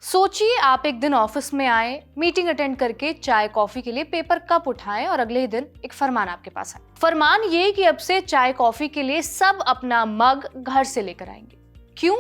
सोचिए आप एक दिन ऑफिस में आए, मीटिंग अटेंड करके चाय कॉफी के लिए पेपर कप उठाएं और अगले ही दिन एक फरमान आपके पास आए। फरमान ये कि अब से चाय कॉफी के लिए सब अपना मग घर से लेकर आएंगे। क्यों?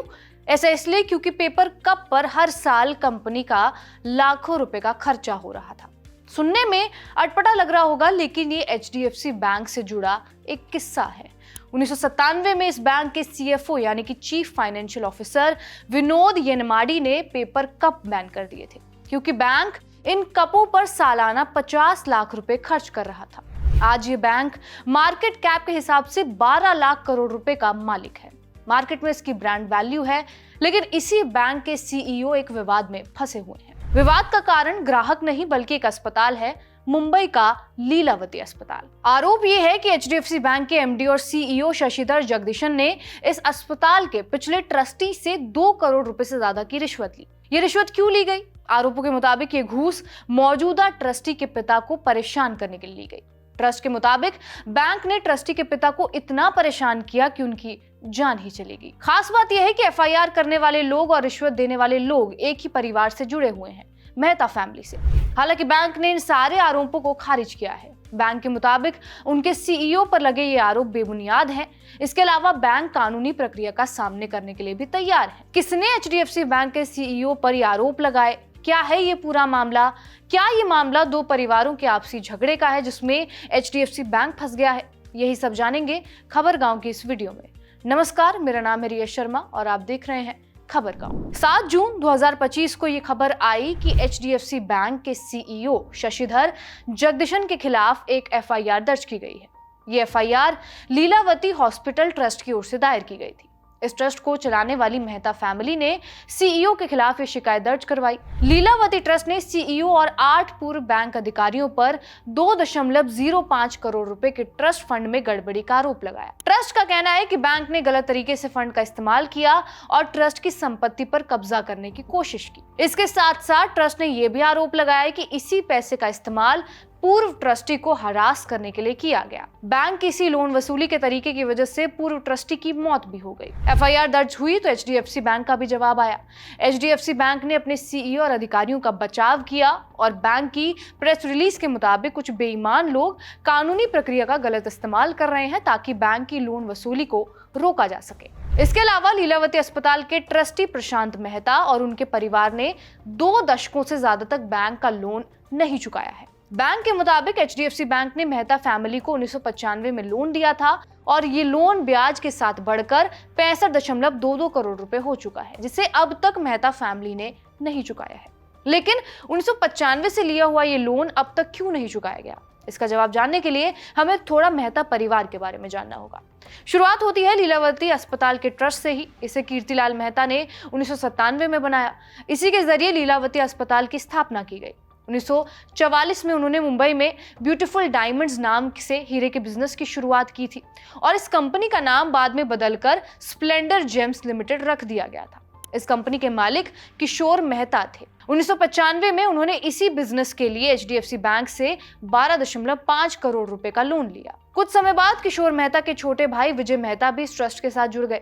ऐसा इसलिए क्योंकि पेपर कप पर हर साल कंपनी का लाखों रुपए का खर्चा हो रहा था। सुनने में अटपटा लग रहा होगा, लेकिन ये एचडीएफसी बैंक से जुड़ा एक किस्सा है। 1997 में इस बैंक के सीएफओ यानी कि चीफ फाइनेंशियल ऑफिसर विनोद येनमाडी ने पेपर कप बैन कर दिए थे, क्योंकि बैंक इन कपों पर सालाना 50 लाख रुपए खर्च कर रहा था। आज ये बैंक मार्केट कैप के हिसाब से 12 लाख करोड़ रुपए का मालिक है। मार्केट में इसकी ब्रांड वैल्यू है, लेकिन इसी बैंक के सीईओ एक विवाद में फंसे हुए हैं। विवाद का कारण ग्राहक नहीं बल्कि एक अस्पताल है, मुंबई का लीलावती अस्पताल। आरोप यह है कि एचडीएफसी बैंक के एमडी और सीईओ शशिधर जगदीशन ने इस अस्पताल के पिछले ट्रस्टी से 2 करोड़ रुपए से ज्यादा की रिश्वत ली। ये रिश्वत क्यों ली गई? आरोपों के मुताबिक ये घूस मौजूदा ट्रस्टी के पिता को परेशान करने के लिए ली गई। ट्रस्ट के मुताबिक बैंक ने ट्रस्टी के पिता को इतना परेशान किया कि उनकी जान ही चलेगी। खास बात यह है कि एफआईआर करने वाले लोग और रिश्वत देने वाले लोग एक ही परिवार से जुड़े हुए हैं, मेहता फैमिली से। हालांकि बैंक ने इन सारे आरोपों को खारिज किया है। बैंक के मुताबिक उनके सीईओ पर लगे ये आरोप बेबुनियाद हैं। इसके अलावा बैंक कानूनी प्रक्रिया का सामने करने के लिए भी तैयार है। किसने एचडीएफसी बैंक के सीईओ पर ये आरोप लगाए? क्या है ये पूरा मामला? क्या ये मामला 2 परिवारों के आपसी झगड़े का है जिसमें एचडीएफसी बैंक फंस गया है? यही सब जानेंगे खबर गांव की इस वीडियो में। नमस्कार, मेरा नाम है रिया शर्मा और आप देख रहे हैं खबर गांव। 7 जून 2025 को ये खबर आई कि एचडीएफसी बैंक के सीईओ शशिधर जगदीशन के खिलाफ एक एफआईआर दर्ज की गई है। ये एफआईआर लीलावती हॉस्पिटल ट्रस्ट की ओर से दायर की गई थी। इस ट्रस्ट को चलाने वाली मेहता फैमिली ने सीईओ के खिलाफ ये शिकायत दर्ज करवाई। लीलावती ट्रस्ट ने सीईओ और 8 पूर्व बैंक अधिकारियों पर 2.05 करोड़ रुपए के ट्रस्ट फंड में गड़बड़ी का आरोप लगाया। ट्रस्ट का कहना है कि बैंक ने गलत तरीके से फंड का इस्तेमाल किया और ट्रस्ट की संपत्ति पर कब्जा करने की कोशिश की। इसके साथ साथ ट्रस्ट ने यह भी आरोप लगाया कि इसी पैसे का इस्तेमाल पूर्व ट्रस्टी को हरास करने के लिए किया गया। बैंक की इसी लोन वसूली के तरीके की वजह से पूर्व ट्रस्टी की मौत भी हो गई। एफआईआर दर्ज हुई तो एचडीएफसी बैंक का भी जवाब आया। एचडीएफसी बैंक ने अपने सीईओ और अधिकारियों का बचाव किया और बैंक की प्रेस रिलीज के मुताबिक कुछ बेईमान लोग कानूनी प्रक्रिया का गलत इस्तेमाल कर रहे हैं ताकि बैंक की लोन वसूली को रोका जा सके। इसके अलावा लीलावती अस्पताल के ट्रस्टी प्रशांत मेहता और उनके परिवार ने 2 दशकों से ज्यादा तक बैंक का लोन नहीं चुकाया है। बैंक के मुताबिक एचडीएफसी बैंक ने मेहता फैमिली को 1995 में लोन दिया था और ये लोन ब्याज के साथ बढ़कर 65.22 करोड़ रुपए हो चुका है, जिसे अब तक मेहता फैमिली ने नहीं चुकाया है। लेकिन 1995 से लिया हुआ ये लोन अब तक क्यों नहीं चुकाया गया? इसका जवाब जानने के लिए हमें थोड़ा मेहता परिवार के बारे में जानना होगा। शुरुआत होती है लीलावती अस्पताल के ट्रस्ट से ही। इसे कीर्तिलाल मेहता ने 1997 में बनाया। इसी के जरिए लीलावती अस्पताल की स्थापना की गई। 1944 में उन्होंने मुंबई में ब्यूटीफुल डायमंड्स नाम से हीरे के बिजनेस की शुरुआत की थी और इस कंपनी का नाम बाद में बदलकर स्प्लेंडर जेम्स लिमिटेड रख दिया गया था। इस कंपनी के मालिक किशोर मेहता थे। 1995 में उन्होंने इसी बिजनेस के लिए एचडीएफसी बैंक से 12.5 करोड़ रुपए का लोन लिया। कुछ समय बाद किशोर मेहता के छोटे भाई विजय मेहता भी इस ट्रस्ट के साथ जुड़ गए।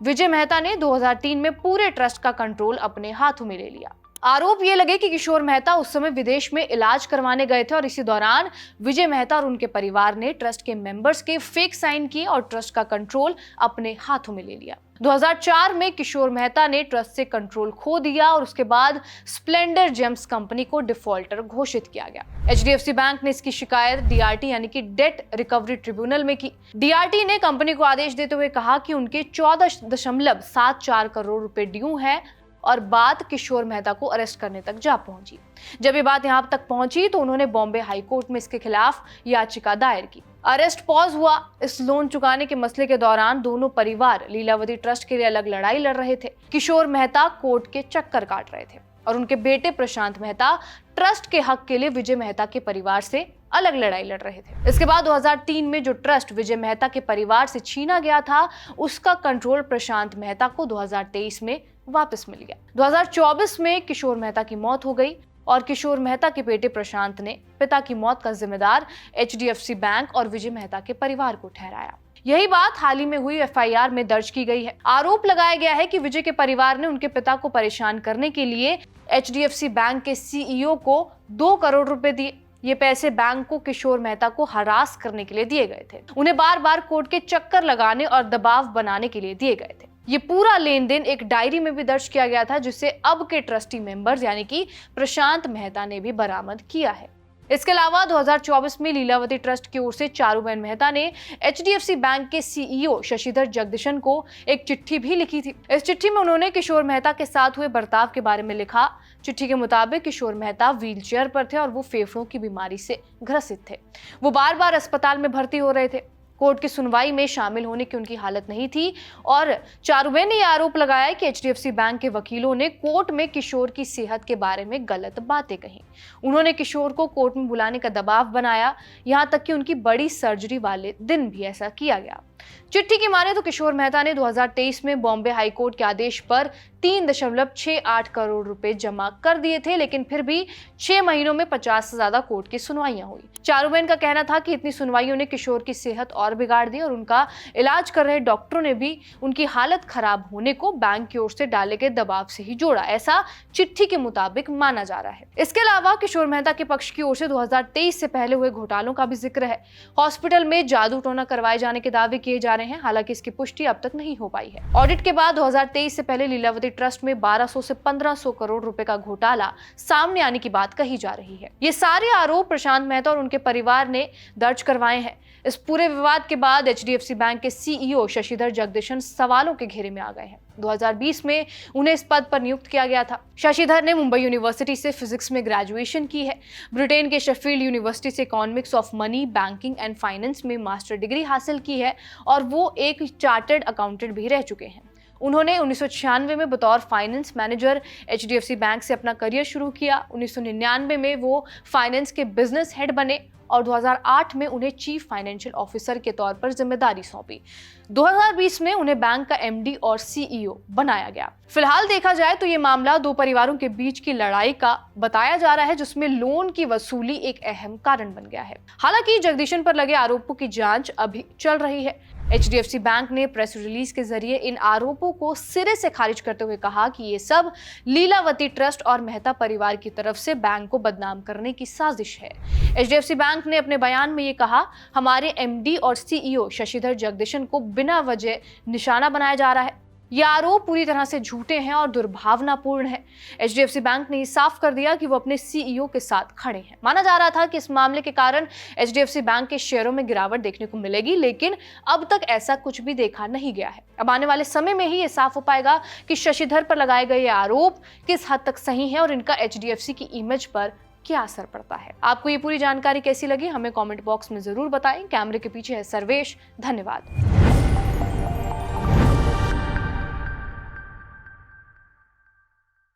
विजय मेहता ने 2003 में पूरे ट्रस्ट का कंट्रोल अपने हाथों में ले लिया। आरोप ये लगे कि किशोर मेहता उस समय विदेश में इलाज करवाने गए थे और इसी दौरान विजय मेहता और उनके परिवार ने ट्रस्ट के मेंबर्स के फेक साइन किए और ट्रस्ट का कंट्रोल अपने हाथों में ले लिया। 2004 में किशोर मेहता ने ट्रस्ट से कंट्रोल खो दिया और उसके बाद स्प्लेंडर जेम्स कंपनी को डिफॉल्टर घोषित किया गया। एचडीएफसी बैंक ने इसकी शिकायत डीआरटी यानी कि डेट रिकवरी ट्रिब्यूनल में की। डीआरटी ने कंपनी को आदेश देते हुए कहा कि उनके 14.74 करोड़ रुपए ड्यू है और बात किशोर मेहता को अरेस्ट करने तक जा पहुंची। जब ये बात यहां तक पहुंची तो उन्होंने बॉम्बे हाई कोर्ट में इसके खिलाफ याचिका दायर की। अरेस्ट पॉज हुआ। इस लोन चुकाने के मसले के दौरान दोनों परिवार लीलावती ट्रस्ट के लिए अलग लड़ाई लड़ रहे थे। किशोर मेहता कोर्ट के चक्कर काट रहे थे और उनके बेटे प्रशांत मेहता ट्रस्ट के हक के लिए विजय मेहता के परिवार से अलग लड़ाई लड़ रहे थे। इसके बाद 2003 में जो ट्रस्ट विजय मेहता के परिवार से छीना गया था, उसका कंट्रोल प्रशांत मेहता को 2023 में वापस मिल गया। 2024 में किशोर मेहता की मौत हो गई और किशोर मेहता के बेटे प्रशांत ने पिता की मौत का जिम्मेदार एचडीएफसी बैंक और विजय मेहता के परिवार को ठहराया। यही बात हाल ही में हुई एफआईआर में दर्ज की गई है। आरोप लगाया गया है कि विजय के परिवार ने उनके पिता को परेशान करने के लिए एचडीएफसी बैंक के सीईओ को 2 करोड़ रुपए दिए। ये पैसे बैंक को किशोर मेहता को हरास करने के लिए दिए गए थे। उन्हें बार बार कोर्ट के चक्कर लगाने और दबाव बनाने के लिए दिए गए थे। ये पूरा लेन देन एक डायरी में भी दर्ज किया गया था, जिसे अब के ट्रस्टी मेंबर्स यानी कि प्रशांत मेहता ने भी बरामद किया है। इसके अलावा 2024 में लीलावती ट्रस्ट की ओर से चारूबेन मेहता ने एचडीएफसी बैंक के सीईओ शशिधर जगदीशन को एक चिट्ठी भी लिखी थी। इस चिट्ठी में उन्होंने किशोर मेहता के साथ हुए बर्ताव के बारे में लिखा। चिट्ठी के मुताबिक किशोर मेहता व्हीलचेयर पर थे और वो फेफड़ों की बीमारी से ग्रसित थे। वो बार बार अस्पताल में भर्ती हो रहे थे। कोर्ट की सुनवाई में शामिल होने की उनकी हालत नहीं थी और चारूबेन ने यह आरोप लगाया कि एचडीएफसी बैंक के वकीलों ने कोर्ट में किशोर की सेहत के बारे में गलत बातें कही। उन्होंने किशोर को कोर्ट में बुलाने का दबाव बनाया, यहाँ तक कि उनकी बड़ी सर्जरी वाले दिन भी ऐसा किया गया। चिट्ठी की माने तो किशोर मेहता ने 2023 में बॉम्बे हाई कोर्ट के आदेश पर 3.68 करोड़ रुपए जमा कर दिए थे, लेकिन फिर भी 6 महीनों में 50 से ज्यादा कोर्ट की सुनवाइयां हुई। चारूबेन का कहना था कि इतनी सुनवाइयों ने किशोर की सेहत और बिगाड़ दी और उनका इलाज कर रहे डॉक्टरों ने भी उनकी हालत खराब होने को बैंक की ओर से डाले गए दबाव से ही जोड़ा, ऐसा चिट्ठी के मुताबिक माना जा रहा है। इसके अलावा किशोर मेहता के पक्ष की ओर से 2023 से पहले हुए घोटालों का भी जिक्र है। हॉस्पिटल में जादू टोना करवाए जाने के दावे किए जा रहे हैं, हालांकि इसकी पुष्टि अब तक नहीं हो पाई है। ऑडिट के बाद 2023 से पहले लीलावती ट्रस्ट में 1200 से 1500 करोड़ रुपए का घोटाला सामने आने की बात कही जा रही है। ये सारे आरोप प्रशांत मेहता और उनके परिवार ने दर्ज करवाए हैं। इस पूरे विवाद के बाद एचडीएफसी बैंक के सीईओ शशिधर जगदीशन सवालों के घेरे में आ गए हैं। 2020 में उन्हें इस पद पर नियुक्त किया गया था। शशिधर ने मुंबई यूनिवर्सिटी से फिजिक्स में ग्रेजुएशन की है। ब्रिटेन के शेफील्ड यूनिवर्सिटी से economics of money, banking and finance में मास्टर डिग्री हासिल की है और वो एक चार्टर्ड अकाउंटेंट भी रह चुके हैं। उन्होंने 1996 में बतौर फाइनेंस मैनेजर एचडीएफसी बैंक से अपना करियर शुरू किया। 1999 में वो फाइनेंस के बिजनेस हेड बने और 2008 में उन्हें चीफ फाइनेंशियल ऑफिसर के तौर पर जिम्मेदारी सौंपी। 2020 में उन्हें बैंक का एमडी और सीईओ बनाया गया। फिलहाल देखा जाए तो ये मामला 2 परिवारों के बीच की लड़ाई का बताया जा रहा है, जिसमें लोन की वसूली एक अहम कारण बन गया है। हालांकि जगदीशन पर लगे आरोपों की जांच अभी चल रही है। एचडीएफसी बैंक ने प्रेस रिलीज के जरिए इन आरोपों को सिरे से खारिज करते हुए कहा कि ये सब लीलावती ट्रस्ट और मेहता परिवार की तरफ से बैंक को बदनाम करने की साजिश है। एचडीएफसी बैंक ने अपने बयान में ये कहा, हमारे एमडी और सीईओ शशिधर जगदीशन को बिना वजह निशाना बनाया जा रहा है। ये आरोप पूरी तरह से झूठे हैं और दुर्भावनापूर्ण है। एचडीएफसी बैंक ने साफ कर दिया कि वो अपने सीईओ के साथ खड़े हैं। माना जा रहा था कि इस मामले के कारण एचडीएफसी बैंक के शेयरों में गिरावट देखने को मिलेगी, लेकिन अब तक ऐसा कुछ भी देखा नहीं गया है। अब आने वाले समय में ही ये साफ हो पाएगा कि शशिधर पर लगाए गए ये आरोप किस हद तक सही है और इनका एचडीएफसी की इमेज पर क्या असर पड़ता है। आपको ये पूरी जानकारी कैसी लगी, हमें कमेंट बॉक्स में जरूर बताएं। कैमरे के पीछे है सर्वेश। धन्यवाद।